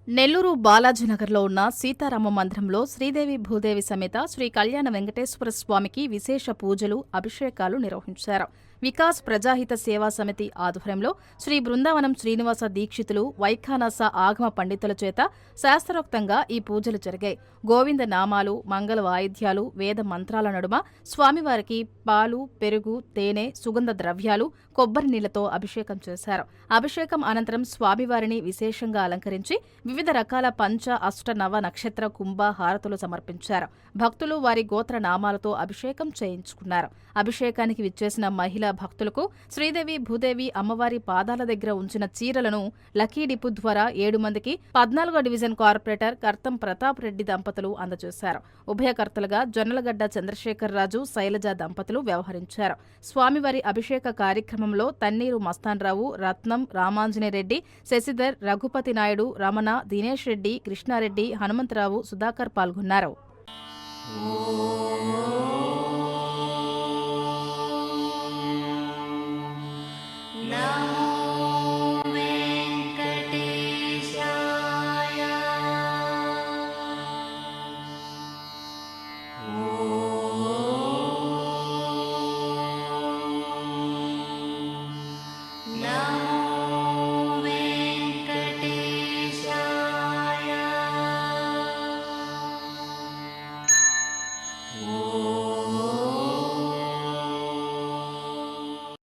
నెల్లూరు బాలాజీనగర్లో ఉన్న సీతారామ మందిరంలో శ్రీదేవి భూదేవి సమేత శ్రీ కళ్యాణ వెంకటేశ్వర స్వామికి విశేష పూజలు, అభిషేకాలు నిర్వహించారు. వికాస్ ప్రజాహిత సేవా సమితి ఆధ్వర్యంలో శ్రీ బృందావనం శ్రీనివాస దీక్షితులు, వైఖానస ఆగమ పండితుల చేత శాస్త్రోక్తంగా ఈ పూజలు జరిగాయి. గోవింద నామాలు, మంగళ వాయిద్యాలు, వేద మంత్రాల నడుమ స్వామివారికి పాలు, పెరుగు, తేనె, సుగంధ ద్రవ్యాలు, కొబ్బరి నీళ్లతో అభిషేకం చేశారు. అభిషేకం అనంతరం స్వామివారిని విశేషంగా అలంకరించి వివిధ రకాల పంచ, అష్ట, నవ, నక్షత్ర, కుంభ హారతులు సమర్పించారు. భక్తులు వారి గోత్ర నామాలతో అభిషేకం చేయించుకున్నారు. అభిషేకానికి విచ్చేసిన మహిళా భక్తులకు శ్రీదేవి భూదేవి అమ్మవారి పాదాల దగ్గర ఉంచిన చీరలను లక్కీ డిపో ద్వారా 7 మందికి 14వ డివిజన్ కార్పొరేటర్ కర్తం ప్రతాప్ రెడ్డి దంపతులు అందజేశారు. ఉభయకర్తలుగా జొన్నలగడ్డ చంద్రశేఖరరాజు, శైలజ దంపతులు వ్యవహరించారు. స్వామివారి అభిషేక కార్యక్రమంలో తన్నీరు మస్తాన్రావు, రత్నం, రామాంజనేరెడ్డి, శశిధర్, రఘుపతి నాయుడు, రమణ, దినేష్ రెడ్డి, కృష్ణారెడ్డి, హనుమంతరావు, సుధాకర్ పాల్గొన్నారు.